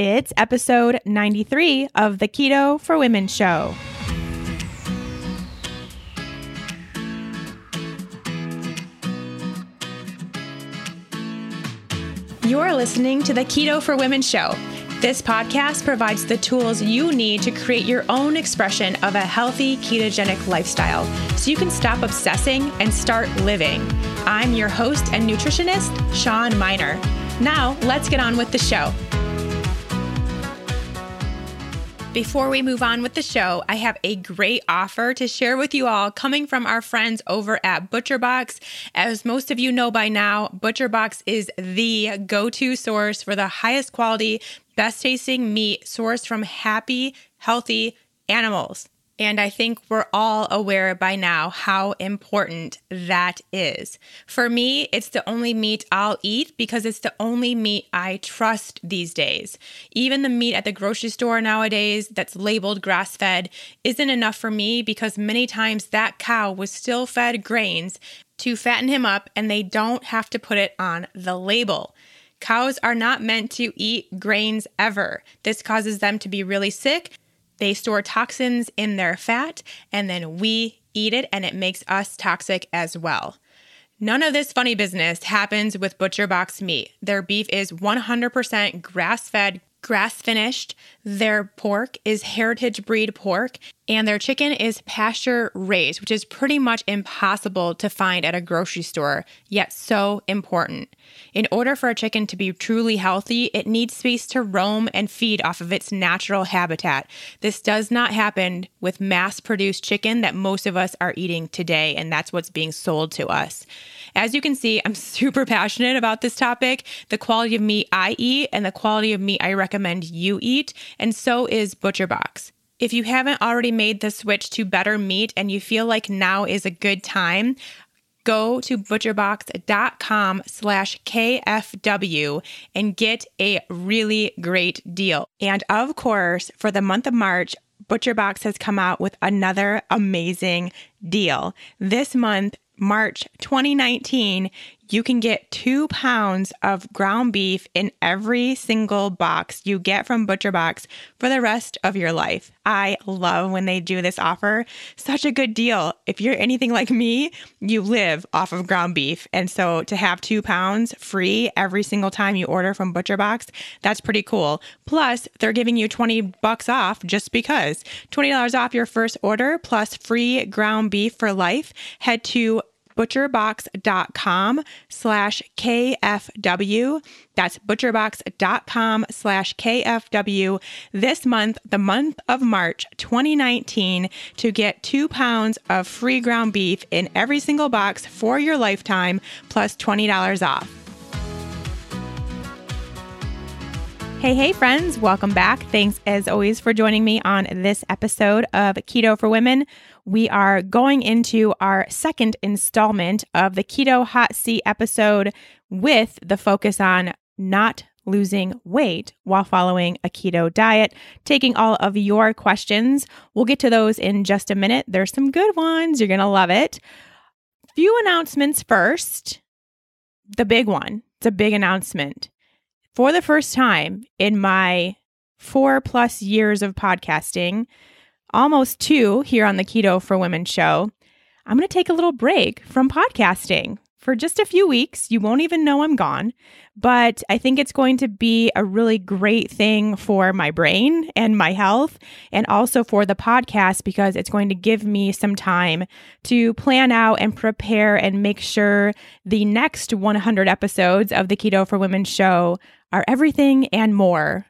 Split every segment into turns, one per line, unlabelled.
It's episode 93 of the Keto for Women show. You're listening to the Keto for Women show. This podcast provides the tools you need to create your own expression of a healthy ketogenic lifestyle so you can stop obsessing and start living. I'm your host and nutritionist, Shawn Miner. Now, let's get on with the show. Before we move on with the show, I have a great offer to share with you all coming from our friends over at ButcherBox. As most of you know by now, ButcherBox is the go-to source for the highest quality, best tasting meat sourced from happy, healthy animals. And I think we're all aware by now how important that is. For me, it's the only meat I'll eat because it's the only meat I trust these days. Even the meat at the grocery store nowadays that's labeled grass-fed isn't enough for me because many times that cow was still fed grains to fatten him up and they don't have to put it on the label. Cows are not meant to eat grains ever. This causes them to be really sick. They store toxins in their fat, and then we eat it, and it makes us toxic as well. None of this funny business happens with ButcherBox meat. Their beef is 100% grass-fed, grass-finished. Their pork is heritage breed pork, and their chicken is pasture-raised, which is pretty much impossible to find at a grocery store, yet so important. In order for a chicken to be truly healthy, it needs space to roam and feed off of its natural habitat. This does not happen with mass-produced chicken that most of us are eating today, and that's what's being sold to us. As you can see, I'm super passionate about this topic, the quality of meat I eat and the quality of meat I recommend you eat, and so is ButcherBox. If you haven't already made the switch to better meat and you feel like now is a good time, go to butcherbox.com/KFW and get a really great deal. And of course, for the month of March, ButcherBox has come out with another amazing deal. This month, March 2019, you can get 2 pounds of ground beef in every single box you get from ButcherBox for the rest of your life. I love when they do this offer. Such a good deal. If you're anything like me, you live off of ground beef. And so to have 2 pounds free every single time you order from ButcherBox, that's pretty cool. Plus, they're giving you $20 off just because. $20 off your first order plus free ground beef for life. Head to butcherbox.com/KFW. That's butcherbox.com/KFW this month, the month of March 2019, to get 2 pounds of free ground beef in every single box for your lifetime, plus $20 off. Hey, friends, welcome back. Thanks as always for joining me on this episode of Keto for Women. We are going into our second installment of the Keto Hot Seat episode with the focus on not losing weight while following a keto diet, taking all of your questions. We'll get to those in just a minute. There's some good ones. You're going to love it. Few announcements first. The big one. It's a big announcement. For the first time in my 4+ years of podcasting, almost 2 here on the Keto for Women show, I'm going to take a little break from podcasting for just a few weeks. You won't even know I'm gone, but I think it's going to be a really great thing for my brain and my health, and also for the podcast because it's going to give me some time to plan out and prepare and make sure the next 100 episodes of the Keto for Women show are everything and more.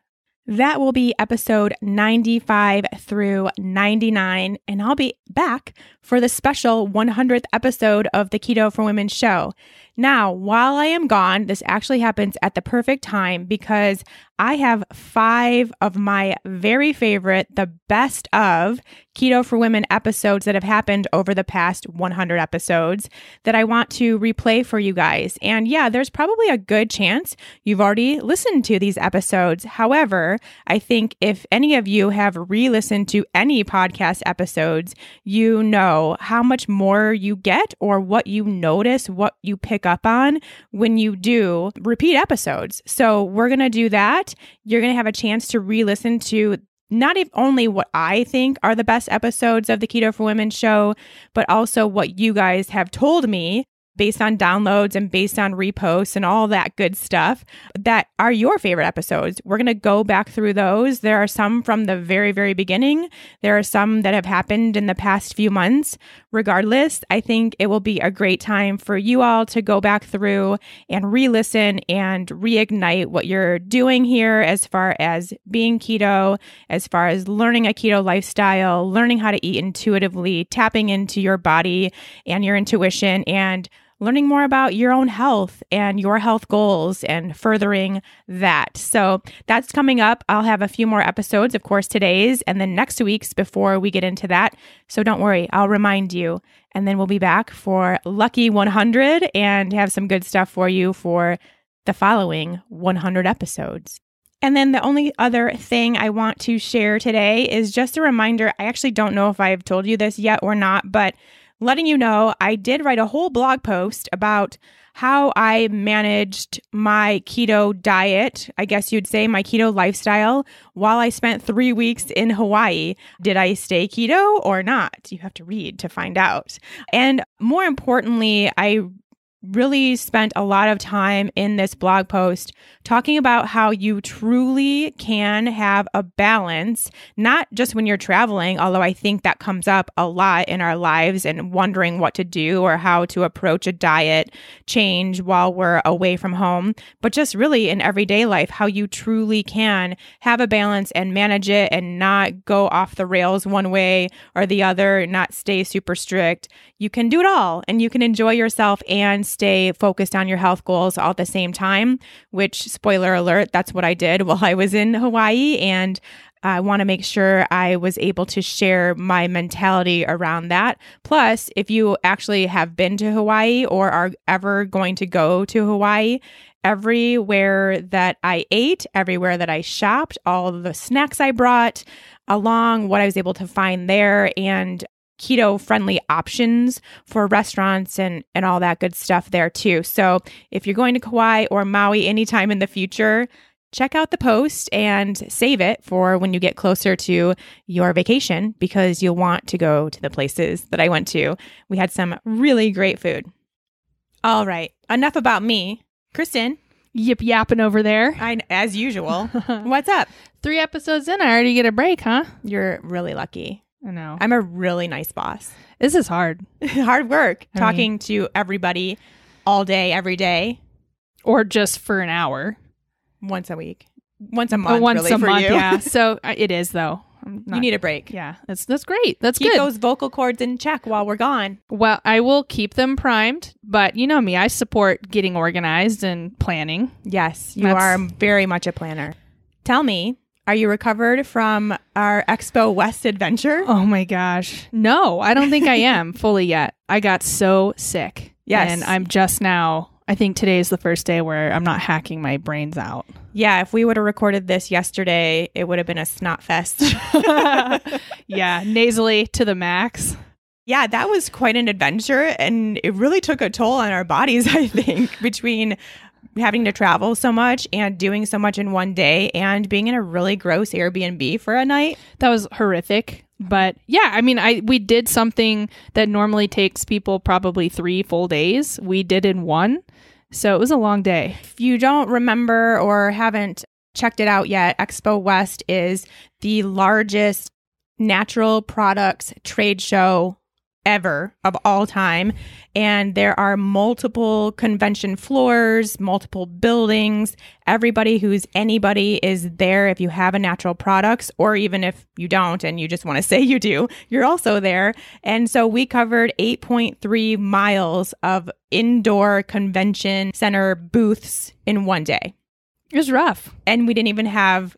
That will be episode 95 through 99, and I'll be back for the special 100th episode of the Keto for Women show. Now, while I am gone, this actually happens at the perfect time because I have 5 of my very favorite, the best of Keto for Women episodes that have happened over the past 100 episodes that I want to replay for you guys. And yeah, there's probably a good chance you've already listened to these episodes. However, I think if any of you have re-listened to any podcast episodes, you know how much more you get or what you notice, what you pick up on when you do repeat episodes. So we're going to do that. You're going to have a chance to re-listen to not only what I think are the best episodes of the Keto for Women show, but also what you guys have told me based on downloads and based on reposts and all that good stuff that are your favorite episodes. We're going to go back through those. There are some from the very, very beginning. There are some that have happened in the past few months. Regardless, I think it will be a great time for you all to go back through and re-listen and reignite what you're doing here as far as being keto, as far as learning a keto lifestyle, learning how to eat intuitively, tapping into your body and your intuition, and learning more about your own health and your health goals and furthering that. So that's coming up. I'll have a few more episodes, of course, today's and then next week's before we get into that. So don't worry, I'll remind you. And then we'll be back for Lucky 100 and have some good stuff for you for the following 100 episodes. And then the only other thing I want to share today is just a reminder. I actually don't know if I've told you this yet or not, but letting you know, I did write a whole blog post about how I managed my keto diet, I guess you'd say my keto lifestyle, while I spent 3 weeks in Hawaii. Did I stay keto or not? You have to read to find out. And more importantly, I really spent a lot of time in this blog post talking about how you truly can have a balance, not just when you're traveling, although I think that comes up a lot in our lives and wondering what to do or how to approach a diet change while we're away from home, but just really in everyday life, how you truly can have a balance and manage it and not go off the rails one way or the other, not stay super strict. You can do it all and you can enjoy yourself and stay focused on your health goals all at the same time, which, spoiler alert, that's what I did while I was in Hawaii. And I want to make sure I was able to share my mentality around that. Plus, if you actually have been to Hawaii or are ever going to go to Hawaii, everywhere that I ate, everywhere that I shopped, all of the snacks I brought along, what I was able to find there, and keto-friendly options for restaurants and all that good stuff there too. So if you're going to Kauai or Maui anytime in the future, check out the post and save it for when you get closer to your vacation, because you'll want to go to the places that I went to. We had some really great food. All right, enough about me. Kristen.
Yip yapping over there.
As usual. What's up?
3 episodes in, I already get a break, huh?
You're really lucky.
I know.
I'm a really nice boss.
This is hard.
Hard work. Talking to everybody all day, every day.
Or just for an hour.
Once a week. Once a month.
Once
really,
a
for
month,
you.
yeah. So it is, though.
You need a break.
Yeah, that's great. That's
Keep
good.
those vocal cords in check while we're gone.
Well, I will keep them primed, but you know me, I support getting organized and planning.
Yes, you are very much a planner. Tell me, are you recovered from our Expo West adventure?
Oh my gosh. No, I don't think I am fully yet. I got so sick.
Yes.
And I'm just now, I think today is the first day where I'm not hacking my brains out.
Yeah, if we would have recorded this yesterday, it would have been a snot fest.
Yeah, nasally to the max.
Yeah, that was quite an adventure, and it really took a toll on our bodies, I think, between having to travel so much and doing so much in one day and being in a really gross Airbnb for a night.
That was horrific. But yeah, I mean, we did something that normally takes people probably 3 full days. We did in 1. So it was a long day.
If you don't remember or haven't checked it out yet, Expo West is the largest natural products trade show ever of all time. And there are multiple convention floors, multiple buildings. Everybody who's anybody is there. If you have a natural products, or even if you don't and you just want to say you do, you're also there. And so we covered 8.3 miles of indoor convention center booths in one day.
It was rough.
And we didn't even have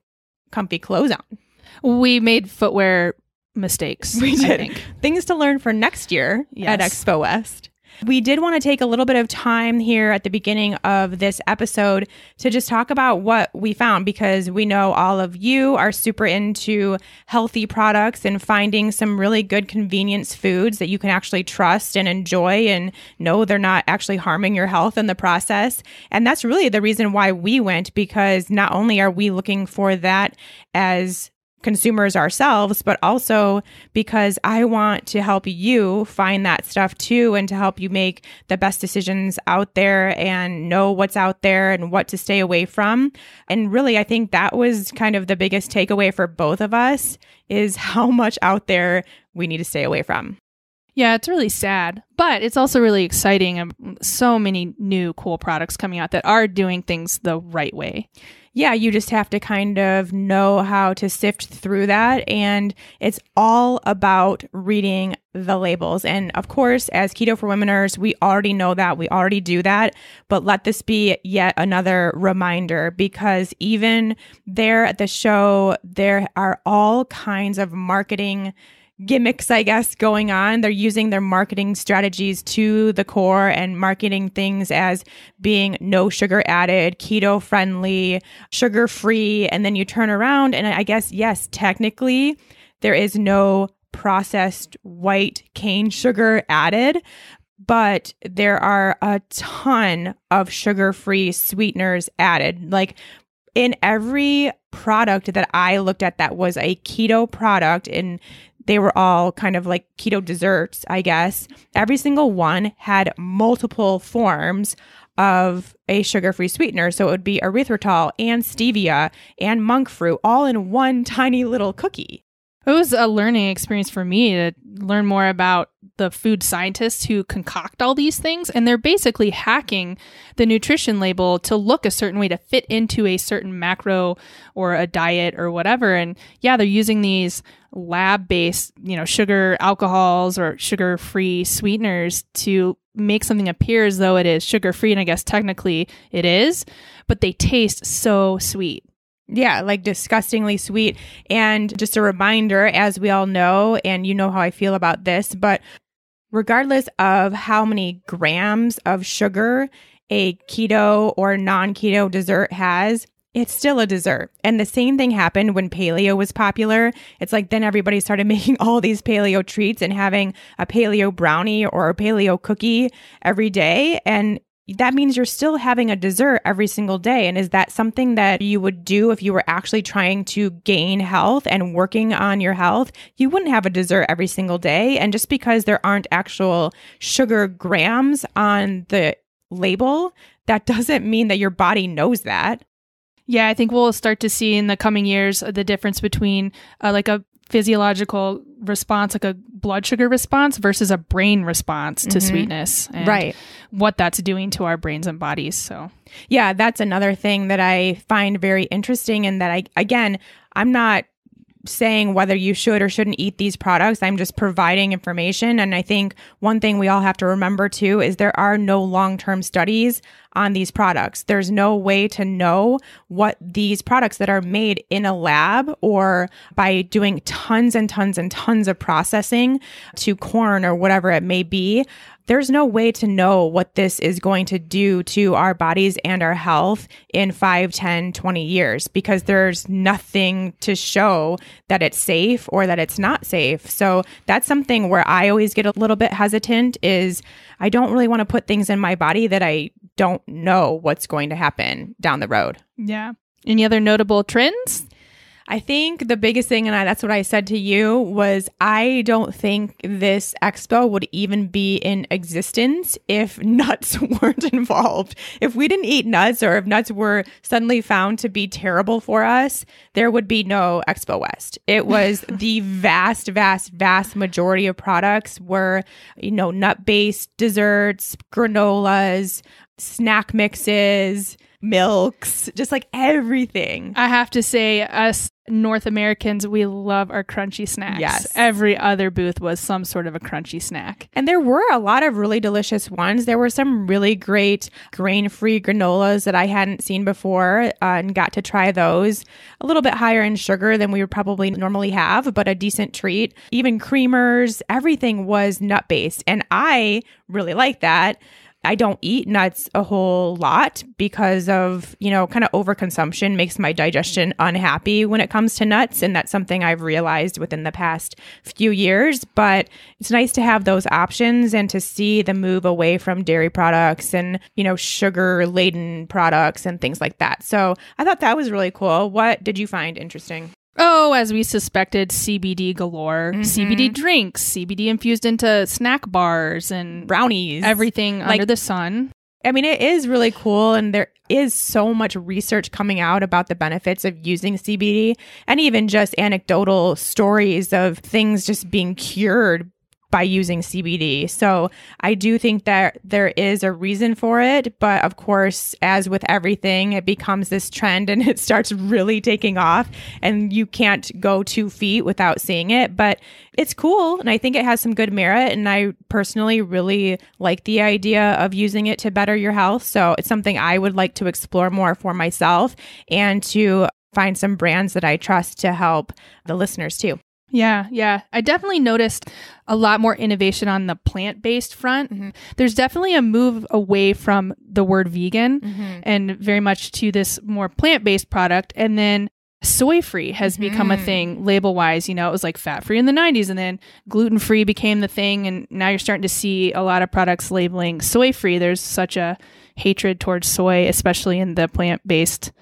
comfy clothes on.
We made footwear mistakes.
We did.
I think.
Things to learn for next year at Expo West. We did want to take a little bit of time here at the beginning of this episode to just talk about what we found, because we know all of you are super into healthy products and finding some really good convenience foods that you can actually trust and enjoy and know they're not actually harming your health in the process. And that's really the reason why we went, because not only are we looking for that as consumers ourselves, but also because I want to help you find that stuff too, and to help you make the best decisions out there and know what's out there and what to stay away from. And really, I think that was kind of the biggest takeaway for both of us, is how much out there we need to stay away from.
Yeah, it's really sad, but it's also really exciting. So many new cool products coming out that are doing things the right way.
Yeah, you just have to kind of know how to sift through that. And it's all about reading the labels. And of course, as Keto for Womeners, we already know that. We already do that. But let this be yet another reminder, because even there at the show, there are all kinds of marketing gimmicks, I guess, going on. They're using their marketing strategies to the core and marketing things as being no sugar added, keto friendly, sugar free. And then you turn around and I guess, yes, technically there is no processed white cane sugar added, but there are a ton of sugar-free sweeteners added. Like in every product that I looked at that was a keto product, and they were all kind of like keto desserts, I guess. Every single one had multiple forms of a sugar-free sweetener. So it would be erythritol and stevia and monk fruit all in one tiny little cookie.
It was a learning experience for me to learn more about the food scientists who concoct all these things. And they're basically hacking the nutrition label to look a certain way to fit into a certain macro or a diet or whatever. And yeah, they're using these lab-based, sugar alcohols or sugar-free sweeteners to make something appear as though it is sugar-free. And I guess technically it is, but they taste so sweet.
Yeah, like disgustingly sweet. And just a reminder, as we all know, and you know how I feel about this, but regardless of how many grams of sugar a keto or non-keto dessert has, it's still a dessert. And the same thing happened when paleo was popular. It's like then everybody started making all these paleo treats and having a paleo brownie or a paleo cookie every day. And that means you're still having a dessert every single day. And is that something that you would do if you were actually trying to gain health and working on your health? You wouldn't have a dessert every single day. And just because there aren't actual sugar grams on the label, that doesn't mean that your body knows that.
Yeah, I think we'll start to see in the coming years the difference between like a physiological response, like a blood sugar response versus a brain response to sweetness, and
right,
what that's doing to our brains and bodies. So
yeah, that's another thing that I find very interesting, and that I'm not saying whether you should or shouldn't eat these products. I'm just providing information. And I think one thing we all have to remember too is there are no long-term studies on these products. There's no way to know what these products that are made in a lab or by doing tons and tons and tons of processing to corn or whatever it may be. There's no way to know what this is going to do to our bodies and our health in 5, 10, 20 years, because there's nothing to show that it's safe or that it's not safe. So that's something where I always get a little bit hesitant, is I don't really want to put things in my body that I don't know what's going to happen down the road.
Yeah. Any other notable trends?
I think the biggest thing, and that's what I said to you, was I don't think this expo would even be in existence if nuts weren't involved. If we didn't eat nuts, or if nuts were suddenly found to be terrible for us, there would be no Expo West. It was the vast, vast, vast majority of products were, nut-based desserts, granolas, snack mixes, milks, just like everything.
I have to say, us North Americans, we love our crunchy snacks.
Yes.
Every other booth was some sort of a crunchy snack.
And there were a lot of really delicious ones. There were some really great grain-free granolas that I hadn't seen before and got to try those. A little bit higher in sugar than we would probably normally have, but a decent treat. Even creamers, everything was nut-based. And I really like that. I don't eat nuts a whole lot because of, kind of overconsumption makes my digestion unhappy when it comes to nuts. And that's something I've realized within the past few years. But it's nice to have those options and to see the move away from dairy products and, sugar-laden products and things like that. So I thought that was really cool. What did you find interesting?
Oh, as we suspected, CBD galore. CBD drinks, CBD infused into snack bars and
brownies,
everything under the sun.
I mean, it is really cool. And there is so much research coming out about the benefits of using CBD and even just anecdotal stories of things just being cured by using CBD. So I do think that there is a reason for it. But of course, as with everything, it becomes this trend and it starts really taking off and you can't go 2 feet without seeing it. But it's cool. And I think it has some good merit. And I personally really like the idea of using it to better your health. So it's something I would like to explore more for myself and to find some brands that I trust to help the listeners too.
Yeah. I definitely noticed a lot more innovation on the plant-based front. There's definitely a move away from the word vegan and very much to this more plant-based product. And then soy-free has become a thing label-wise. It was like fat-free in the 90s and then gluten-free became the thing. And now you're starting to see a lot of products labeling soy-free. There's such a hatred towards soy, especially in the plant-based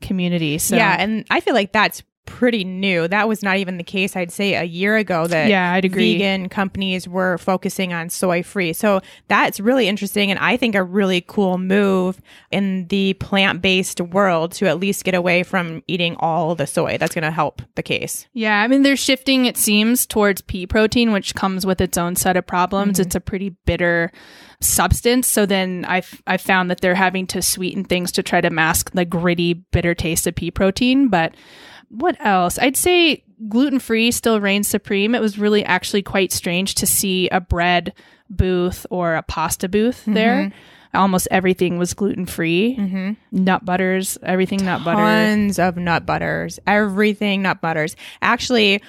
community. So
yeah, and I feel like that's pretty new. That was not even the case, I'd say, a year ago that
I'd agree.
Vegan companies were focusing on soy-free. So that's really interesting and I think a really cool move in the plant-based world to at least get away from eating all the soy. That's going to help the case.
Yeah, I mean, they're shifting, it seems, towards pea protein, which comes with its own set of problems. It's a pretty bitter substance. So then I found that they're having to sweeten things to try to mask the gritty, bitter taste of pea protein. But what else? I'd say gluten-free still reigns supreme. It was really actually quite strange to see a bread booth or a pasta booth there. Almost everything was gluten-free. Nut butters, everything nut butter.
Tons of nut butters. Everything nut butters. Actually,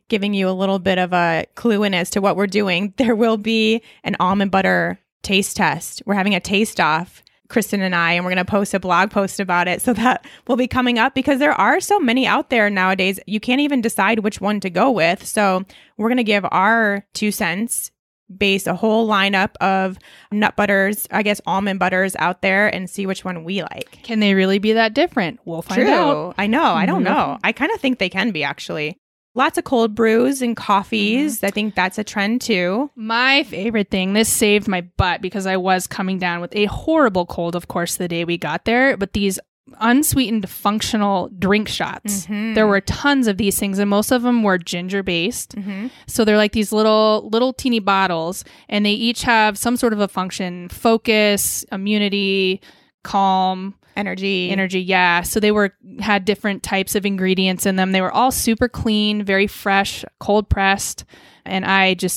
giving you a little bit of a clue in as to what we're doing, there will be an almond butter taste test. We're having a taste off, Kristen and I, and we're going to post a blog post about it. So that will be coming up because there are so many out there nowadays. You can't even decide which one to go with. So we're going to give our 2 cents, base a whole lineup of nut butters, I guess almond butters out there and see which one we like.
Can they really be that different? We'll find out.
I know. I don't know. I kind of think they can be actually. Lots of cold brews and coffees. I think that's a trend too.
My favorite thing, this saved my butt because I was coming down with a horrible cold, of course, the day we got there. But these unsweetened functional drink shots. There were tons of these things and most of them were ginger based. So they're like these little teeny bottles and they each have some sort of a function: focus, immunity, calm,
energy.
Yeah. So they had different types of ingredients in them. They were all super clean, very fresh, cold pressed. And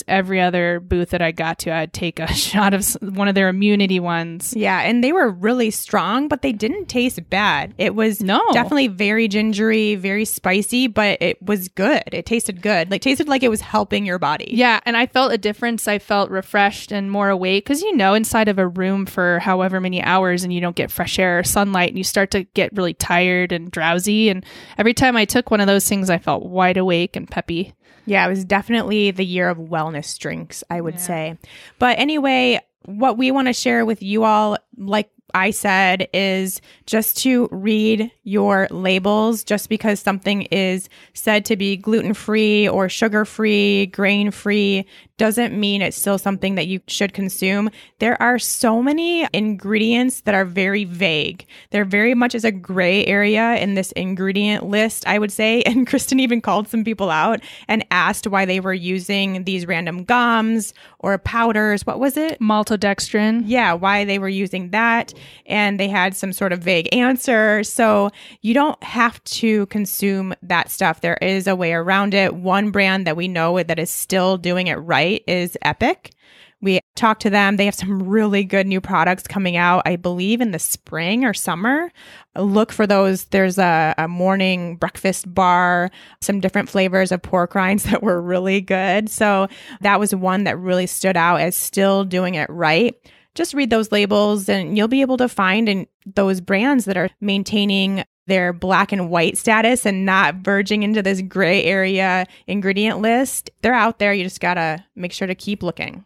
every other booth that I got to, I'd take a shot of one of their immunity ones.
Yeah. And they were really strong, but they didn't taste bad. It was definitely very gingery, very spicy, but it was good. It tasted good. Tasted like it was helping your body.
Yeah. And I felt a difference. I felt refreshed and more awake because, inside of a room for however many hours and you don't get fresh air or sunlight and you start to get really tired and drowsy. And every time I took one of those things, I felt wide awake and peppy.
Yeah, it was definitely the year of wellness drinks, I would say. But anyway, what we want to share with you all, like I said, is just to read your labels. Just because something is said to be gluten-free or sugar-free, grain-free, doesn't mean it's still something that you should consume. There are so many ingredients that are very vague. There very much is a gray area in this ingredient list, I would say. And Kristen even called some people out and asked why they were using these random gums or powders. What was it?
Maltodextrin.
Yeah, why they were using that. And they had some sort of vague answer. So you don't have to consume that stuff. There is a way around it. One brand that we know that is still doing it right is Epic. We talked to them. They have some really good new products coming out, I believe in the spring or summer. Look for those. There's a morning breakfast bar, some different flavors of pork rinds that were really good. So that was one that really stood out as still doing it right. Just read those labels and you'll be able to find in those brands that are maintaining their black and white status and not verging into this gray area ingredient list. They're out there. You just got to make sure to keep looking.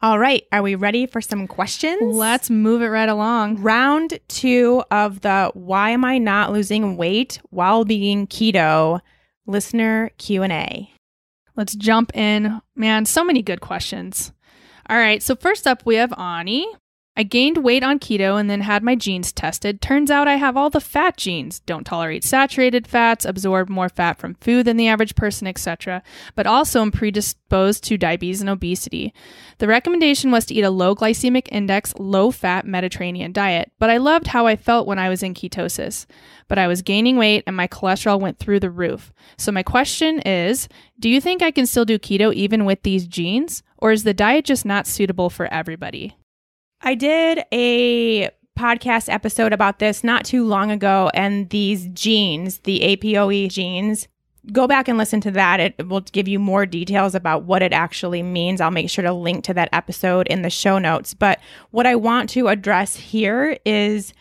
All right. Are we ready for some questions?
Let's move it right along.
Round 2 of the Why Am I Not Losing Weight While Being Keto listener Q&A.
Let's jump in. Man, so many good questions. All right. So first up, we have Ani. I gained weight on keto and then had my genes tested. Turns out I have all the fat genes. Don't tolerate saturated fats, absorb more fat from food than the average person, etc. But also am predisposed to diabetes and obesity. The recommendation was to eat a low glycemic index, low-fat Mediterranean diet. But I loved how I felt when I was in ketosis. But I was gaining weight and my cholesterol went through the roof. So my question is, do you think I can still do keto even with these genes? Or is the diet just not suitable for everybody?
I did a podcast episode about this not too long ago, and these genes, the APOE genes, go back and listen to that. It will give you more details about what it actually means. I'll make sure to link to that episode in the show notes. But what I want to address here is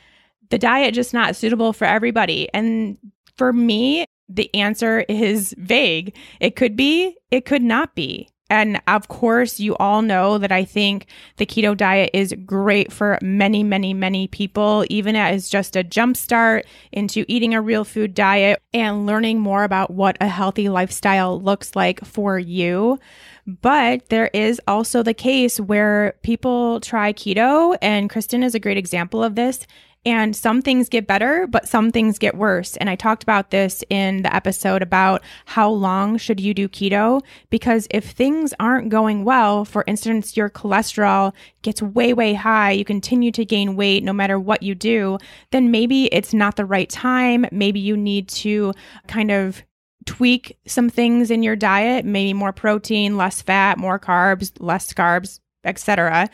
the diet just not suitable for everybody. And for me, the answer is vague. It could be, it could not be. And of course, you all know that I think the keto diet is great for many, many, many people, even as just a jump start into eating a real food diet and learning more about what a healthy lifestyle looks like for you. But there is also the case where people try keto, and Kristen is a great example of this. And some things get better, but some things get worse. And I talked about this in the episode about how long should you do keto? Because if things aren't going well, for instance, your cholesterol gets way, way high, you continue to gain weight no matter what you do, then maybe it's not the right time. Maybe you need to kind of tweak some things in your diet, maybe more protein, less fat, more carbs, less carbs, etc.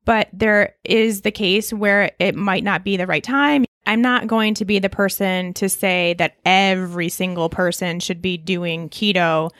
But there is the case where it might not be the right time. I'm not going to be the person to say that every single person should be doing keto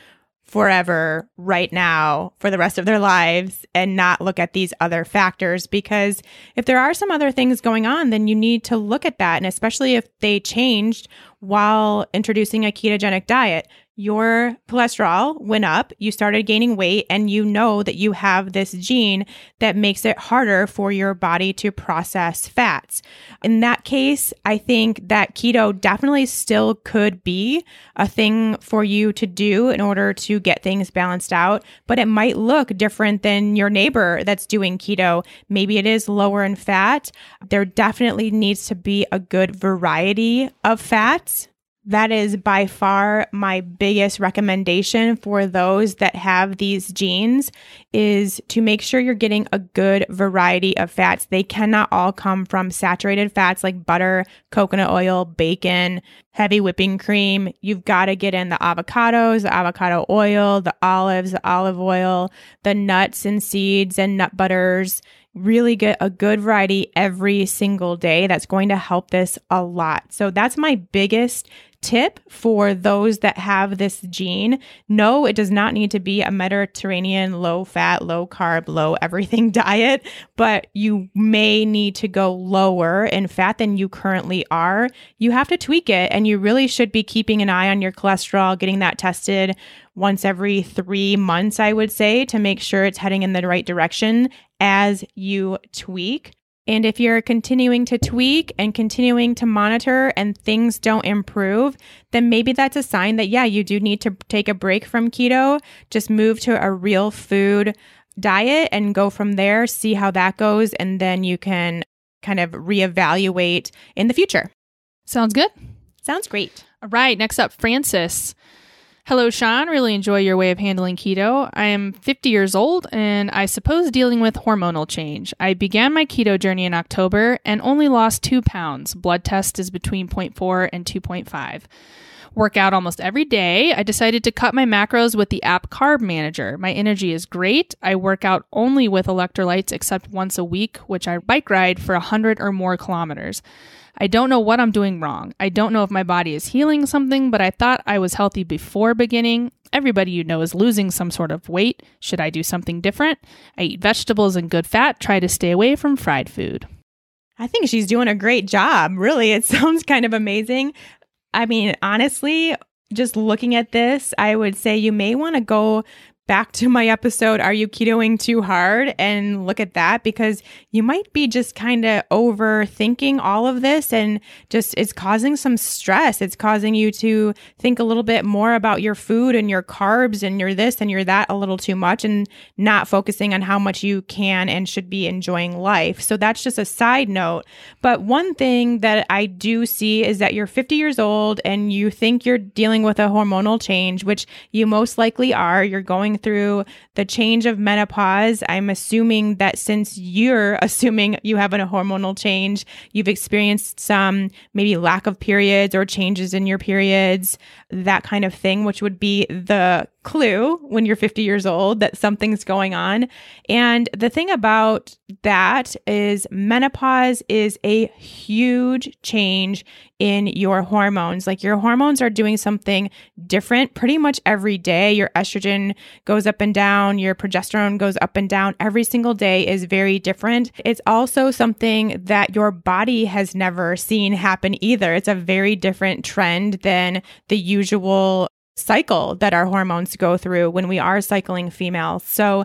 forever right now for the rest of their lives and not look at these other factors, because if there are some other things going on, then you need to look at that. And especially if they changed while introducing a ketogenic diet, your cholesterol went up, you started gaining weight, and you know that you have this gene that makes it harder for your body to process fats. In that case, I think that keto definitely still could be a thing for you to do in order to get things balanced out, but it might look different than your neighbor that's doing keto. Maybe it is lower in fat. There definitely needs to be a good variety of fats. That is by far my biggest recommendation for those that have these genes, is to make sure you're getting a good variety of fats. They cannot all come from saturated fats like butter, coconut oil, bacon, heavy whipping cream. You've got to get in the avocados, the avocado oil, the olives, the olive oil, the nuts and seeds and nut butters. Really get a good variety every single day. That's going to help this a lot. So that's my biggest tip for those that have this gene. No, it does not need to be a Mediterranean, low fat, low carb, low everything diet, but you may need to go lower in fat than you currently are. You have to tweak it, and you really should be keeping an eye on your cholesterol, getting that tested once every 3 months, I would say, to make sure it's heading in the right direction as you tweak. And if you're continuing to tweak and continuing to monitor and things don't improve, then maybe that's a sign that, yeah, you do need to take a break from keto, just move to a real food diet and go from there, see how that goes, and then you can kind of reevaluate in the future.
Sounds good.
Sounds great.
All right, next up, Francis. Hello, Sean. Really enjoy your way of handling keto. I am 50 years old and I suppose dealing with hormonal change. I began my keto journey in October and only lost 2 pounds. Blood test is between 0.4 and 2.5. Work out almost every day. I decided to cut my macros with the app Carb Manager. My energy is great. I work out only with electrolytes except once a week, which I bike ride for 100 or more kilometers. I don't know what I'm doing wrong. I don't know if my body is healing something, but I thought I was healthy before beginning. Everybody you know is losing some sort of weight. Should I do something different? I eat vegetables and good fat. Try to stay away from fried food.
I think she's doing a great job. Really, it sounds kind of amazing. I mean, honestly, just looking at this, I would say you may want to go back to my episode, Are You Ketoing Too Hard? And look at that, because you might be just kind of overthinking all of this and just it's causing some stress. It's causing you to think a little bit more about your food and your carbs and your this and your that a little too much and not focusing on how much you can and should be enjoying life. So that's just a side note. But one thing that I do see is that you're 50 years old and you think you're dealing with a hormonal change, which you most likely are. You're going through the change of menopause. I'm assuming that since you're assuming you have a hormonal change, you've experienced some maybe lack of periods or changes in your periods, that kind of thing, which would be the clue when you're 50 years old that something's going on. And the thing about that is menopause is a huge change in your hormones. Like your hormones are doing something different pretty much every day. Your estrogen goes up and down, your progesterone goes up and down. Every single day is very different. It's also something that your body has never seen happen either. It's a very different trend than the usual cycle that our hormones go through when we are cycling females. So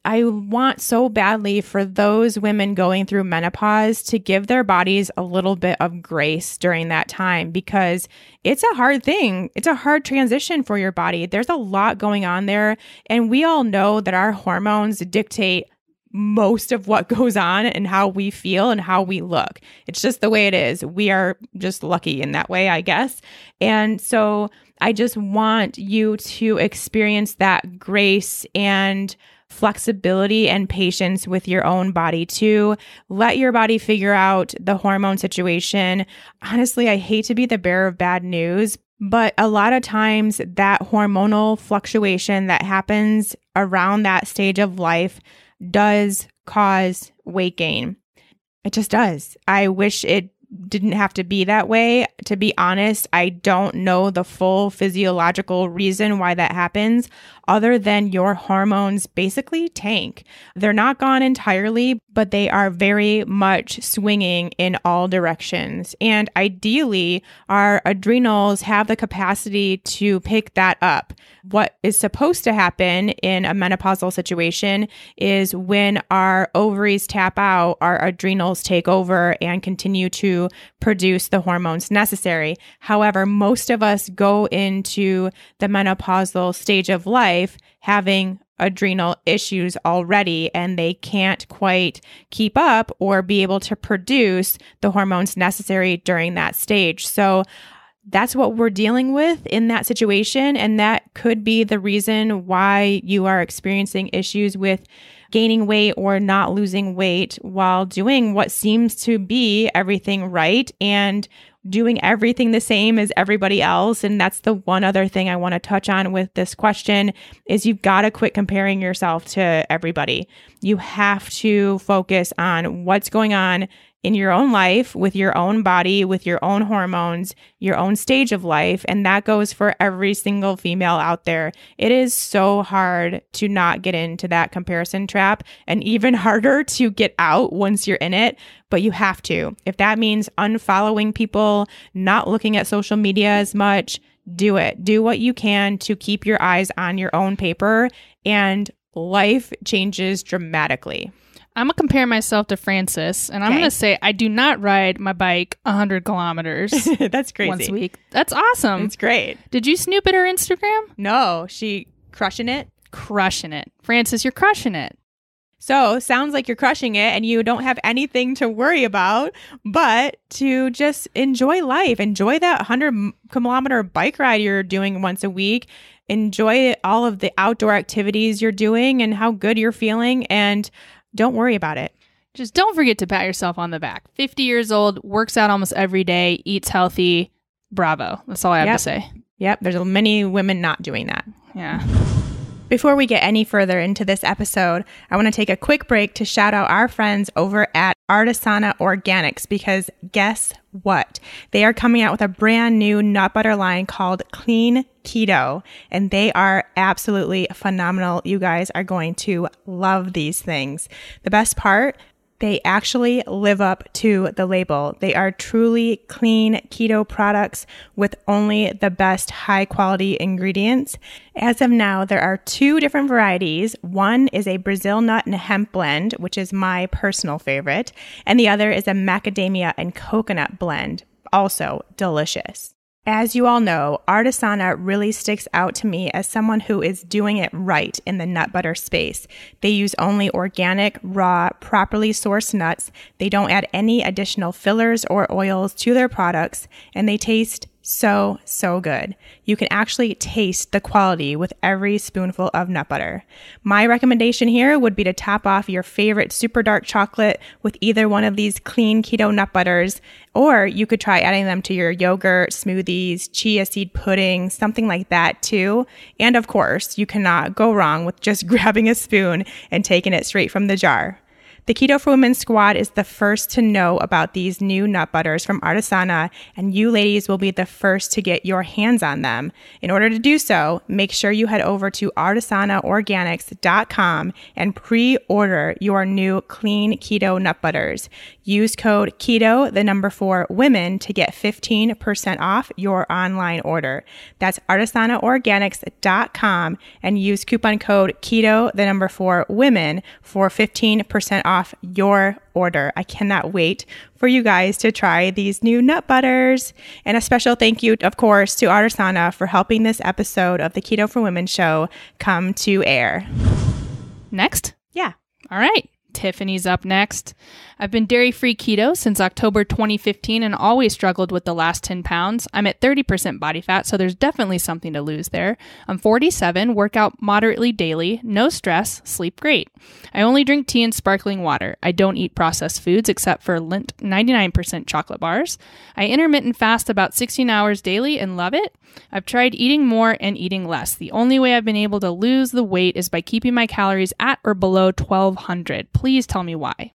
I want so badly for those women going through menopause to give their bodies a little bit of grace during that time, because it's a hard thing. It's a hard transition for your body. There's a lot going on there. And we all know that our hormones dictate most of what goes on and how we feel and how we look. It's just the way it is. We are just lucky in that way, I guess. And so I just want you to experience that grace and flexibility and patience with your own body to let your body figure out the hormone situation. Honestly, I hate to be the bearer of bad news, but a lot of times that hormonal fluctuation that happens around that stage of life does cause weight gain. It just does. I wish it didn't have to be that way. To be honest, I don't know the full physiological reason why that happens, other than your hormones basically tank. They're not gone entirely, but they are very much swinging in all directions. And ideally, our adrenals have the capacity to pick that up. What is supposed to happen in a menopausal situation is when our ovaries tap out, our adrenals take over and continue to produce the hormones necessary. However, most of us go into the menopausal stage of life having adrenal issues already, and they can't quite keep up or be able to produce the hormones necessary during that stage. So that's what we're dealing with in that situation. And that could be the reason why you are experiencing issues with gaining weight or not losing weight while doing what seems to be everything right and doing everything the same as everybody else. And that's the one other thing I want to touch on with this question is you've got to quit comparing yourself to everybody. You have to focus on what's going on in your own life, with your own body, with your own hormones, your own stage of life. And that goes for every single female out there. It is so hard to not get into that comparison trap, and even harder to get out once you're in it. But you have to. If that means unfollowing people, not looking at social media as much, do it. Do what you can to keep your eyes on your own paper, and life changes dramatically.
I'm going to compare myself to Frances, and I'm going to say I do not ride my bike 100 kilometers.
That's crazy.
Once a week. That's awesome.
It's great.
Did you snoop at her Instagram?
No, she crushing it?
Crushing it. Frances, you're crushing it.
So sounds like you're crushing it and you don't have anything to worry about, but to just enjoy life. Enjoy that 100-kilometer bike ride you're doing once a week. Enjoy all of the outdoor activities you're doing and how good you're feeling, and don't worry about it.
Just don't forget to pat yourself on the back. 50 years old, works out almost every day, eats healthy. Bravo. That's all I have to say.
Yep. There's many women not doing that.
Yeah.
Before we get any further into this episode, I want to take a quick break to shout out our friends over at Artisana Organics, because guess what? They are coming out with a brand new nut butter line called Clean Keto, and they are absolutely phenomenal. You guys are going to love these things. The best part, they actually live up to the label. They are truly clean keto products with only the best high quality ingredients. As of now, there are 2 different varieties. One is a Brazil nut and hemp blend, which is my personal favorite, and the other is a macadamia and coconut blend, also delicious. As you all know, Artisana really sticks out to me as someone who is doing it right in the nut butter space. They use only organic, raw, properly sourced nuts. They don't add any additional fillers or oils to their products, and they taste so good. You can actually taste the quality with every spoonful of nut butter. My recommendation here would be to top off your favorite super dark chocolate with either one of these clean keto nut butters, or you could try adding them to your yogurt, smoothies, chia seed pudding, something like that too. And of course, you cannot go wrong with just grabbing a spoon and taking it straight from the jar. The Keto for Women squad is the first to know about these new nut butters from Artisana, and you ladies will be the first to get your hands on them. In order to do so, make sure you head over to artisanaorganics.com and pre-order your new clean keto nut butters. Use code KETO, the number 4 women, to get 15% off your online order. That's artisanaorganics.com and use coupon code KETO, the number 4 women, for 15% off your order. I cannot wait for you guys to try these new nut butters. And a special thank you, of course, to Artisana for helping this episode of the Keto for Women show come to air.
Next?
Yeah.
All right. Tiffany's up next. I've been dairy-free keto since October 2015 and always struggled with the last 10 pounds. I'm at 30% body fat, so there's definitely something to lose there. I'm 47, work out moderately daily, no stress, sleep great. I only drink tea and sparkling water. I don't eat processed foods except for Lindt 99% chocolate bars. I intermittent fast about 16 hours daily and love it. I've tried eating more and eating less. The only way I've been able to lose the weight is by keeping my calories at or below 1,200. Please tell me why.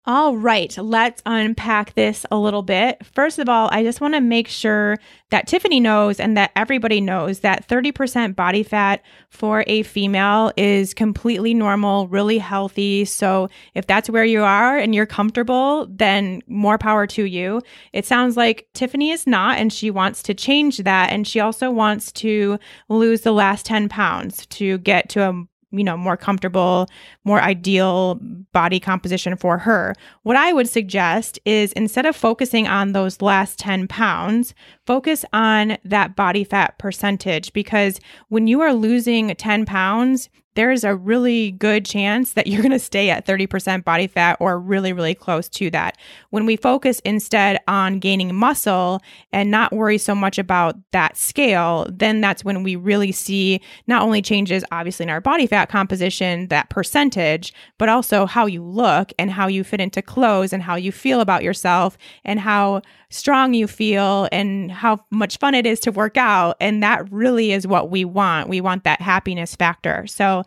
All right, let's unpack this a little bit. First of all, I just want to make sure that Tiffany knows and that everybody knows that 30% body fat for a female is completely normal, really healthy. So if that's where you are and you're comfortable, then more power to you. It sounds like Tiffany is not, and she wants to change that. And she also wants to lose the last 10 pounds to get to a more comfortable, more ideal body composition for her. What I would suggest is, instead of focusing on those last 10 pounds, focus on that body fat percentage, because when you are losing 10 pounds, there's a really good chance that you're going to stay at 30% body fat or really, really close to that. When we focus instead on gaining muscle and not worry so much about that scale, then that's when we really see not only changes, obviously, in our body fat composition, that percentage, but also how you look and how you fit into clothes and how you feel about yourself and how strong you feel and how much fun it is to work out. And that really is what we want. We want that happiness factor. So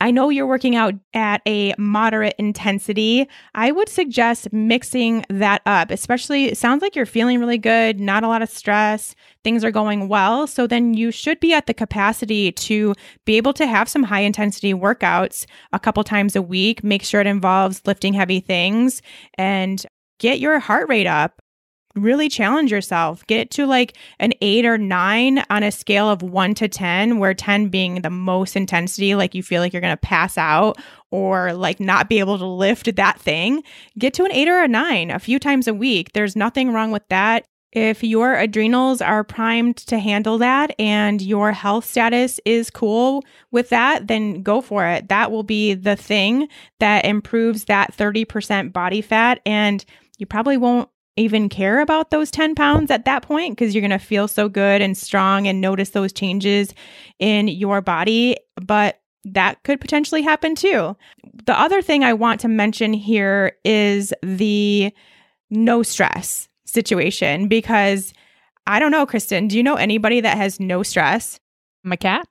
I know you're working out at a moderate intensity. I would suggest mixing that up, especially it sounds like you're feeling really good, not a lot of stress, things are going well. So then you should be at the capacity to be able to have some high intensity workouts a couple times a week. Make sure it involves lifting heavy things and get your heart rate up. really challenge yourself. Get to like an 8 or 9 on a scale of 1 to 10, where 10 being the most intensity, like you feel like you're going to pass out or like not be able to lift that thing. Get to an 8 or a 9 a few times a week. There's nothing wrong with that. If your adrenals are primed to handle that and your health status is cool with that, then go for it. That will be the thing that improves that 30% body fat. And you probably won't even care about those 10 pounds at that point, because you're going to feel so good and strong and notice those changes in your body. But that could potentially happen too. The other thing I want to mention here is the no stress situation, because I don't know, Kristen, do you know anybody that has no stress?
My cat?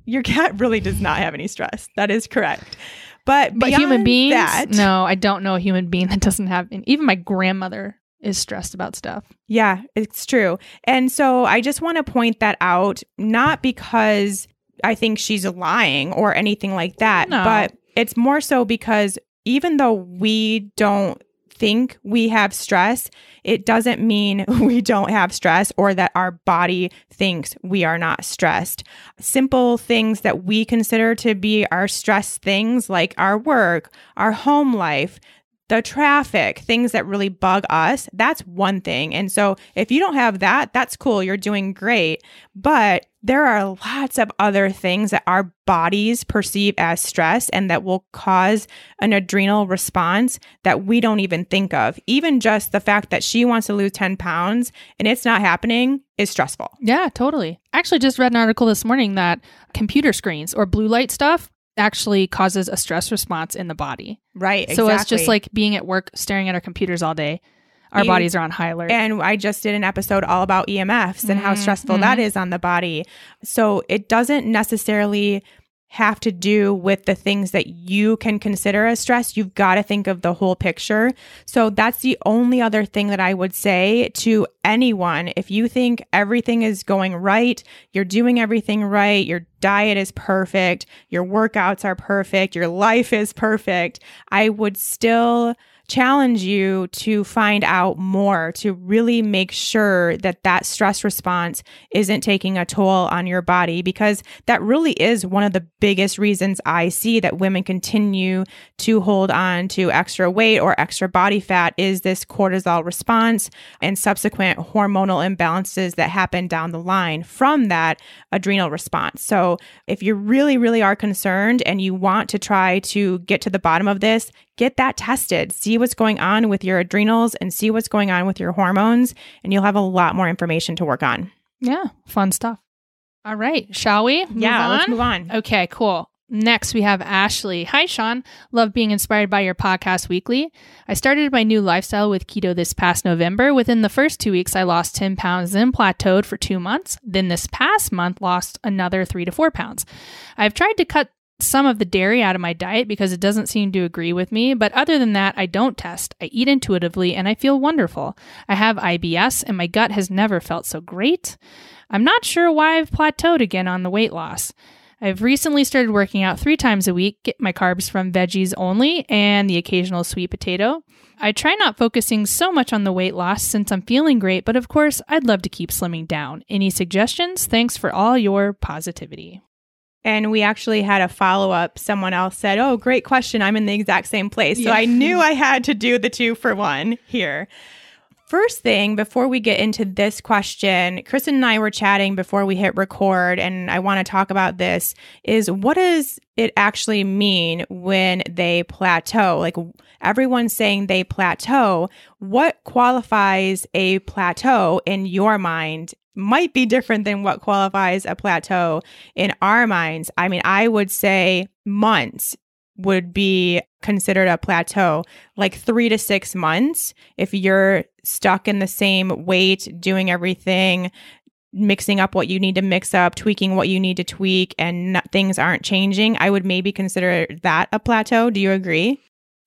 Your cat really does not have any stress. That is correct. But
human beings?
That,
no, I don't know a human being that doesn't have, and even my grandmother is stressed about stuff.
Yeah, it's true. And so I just want to point that out, not because I think she's lying or anything like that, but it's more so because even though we don't think we have stress, it doesn't mean we don't have stress or that our body thinks we are not stressed. Simple things that we consider to be our stress things, like our work, our home life, the traffic, things that really bug us, that's one thing. And so if you don't have that, that's cool. You're doing great. But there are lots of other things that our bodies perceive as stress and that will cause an adrenal response that we don't even think of. Even just the fact that she wants to lose 10 pounds and it's not happening is stressful.
Yeah, totally. I actually just read an article this morning that computer screens or blue light stuff actually causes a stress response in the body.
Right, exactly.
So it's just like being at work, staring at our computers all day. Our bodies are on high alert.
And I just did an episode all about EMFs and how stressful that is on the body. So it doesn't necessarily have to do with the things that you can consider as stress. You've got to think of the whole picture. So that's the only other thing that I would say to anyone. If you think everything is going right, you're doing everything right, your diet is perfect, your workouts are perfect, your life is perfect, I would still challenge you to find out more, to really make sure that that stress response isn't taking a toll on your body, because that really is one of the biggest reasons I see that women continue to hold on to extra weight or extra body fat is this cortisol response and subsequent hormonal imbalances that happen down the line from that adrenal response. So if you really, really are concerned and you want to try to get to the bottom of this, get that tested, see what's going on with your adrenals and see what's going on with your hormones, and you'll have a lot more information to work on.
Yeah, fun stuff. All right, shall we?
Let's move on.
Okay, cool. Next, we have Ashley. Hi, Sean. Love being inspired by your podcast weekly. I started my new lifestyle with keto this past November. Within the first 2 weeks, I lost 10 pounds, then plateaued for 2 months. Then this past month, lost another 3 to 4 pounds. I've tried to cut some of the dairy out of my diet because it doesn't seem to agree with me. But other than that, I don't test. I eat intuitively and I feel wonderful. I have IBS and my gut has never felt so great. I'm not sure why I've plateaued again on the weight loss. I've recently started working out 3 times a week, get my carbs from veggies only and the occasional sweet potato. I try not focusing so much on the weight loss since I'm feeling great, but of course, I'd love to keep slimming down. Any suggestions? Thanks for all your positivity.
And we actually had a follow-up. Someone else said, oh, great question. I'm in the exact same place. So I knew I had to do the 2-for-1 here. First thing, before we get into this question, Kristen and I were chatting before we hit record, and I want to talk about this, is what does it actually mean when they plateau? Like everyone's saying they plateau. What qualifies a plateau in your mind might be different than what qualifies a plateau in our minds. I mean, I would say months would be considered a plateau, like 3 to 6 months. If you're stuck in the same weight, doing everything, mixing up what you need to mix up, tweaking what you need to tweak, and things aren't changing, I would maybe consider that a plateau. Do you agree?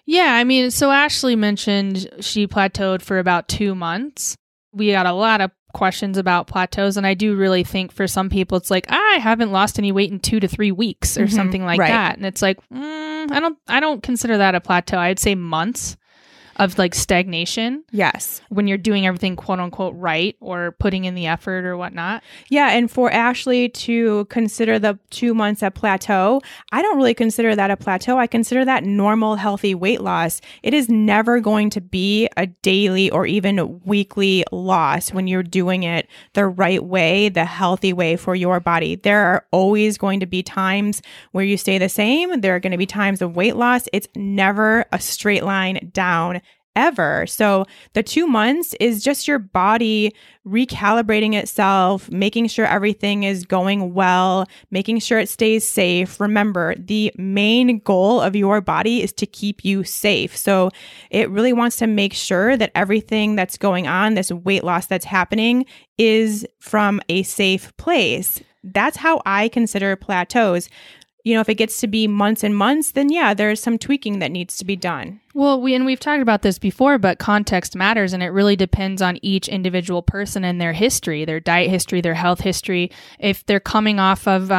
Yeah, I mean, so Ashley mentioned she plateaued for about 2 months. We got a lot of questions about plateaus, and I do really think for some people it's like, I haven't lost any weight in 2 to 3 weeks or something like that, and it's like I don't consider that a plateau. I'd say months. of like stagnation.
Yes.
When you're doing everything quote unquote right or putting in the effort or whatnot.
Yeah. And for Ashley to consider the 2 months a plateau, I don't really consider that a plateau. I consider that normal, healthy weight loss. It is never going to be a daily or even weekly loss when you're doing it the right way, the healthy way for your body. There are always going to be times where you stay the same. There are going to be times of weight loss. It's never a straight line down ever. So the 2 months is just your body recalibrating itself, making sure everything is going well, making sure it stays safe. Remember, the main goal of your body is to keep you safe. So it really wants to make sure that everything that's going on, this weight loss that's happening, is from a safe place. That's how I consider plateaus. You know, if it gets to be months and months, then yeah, there's some tweaking that needs to be done.
Well, we've talked about this before, but context matters, and it really depends on each individual person and their history, their diet history, their health history. If they're coming off of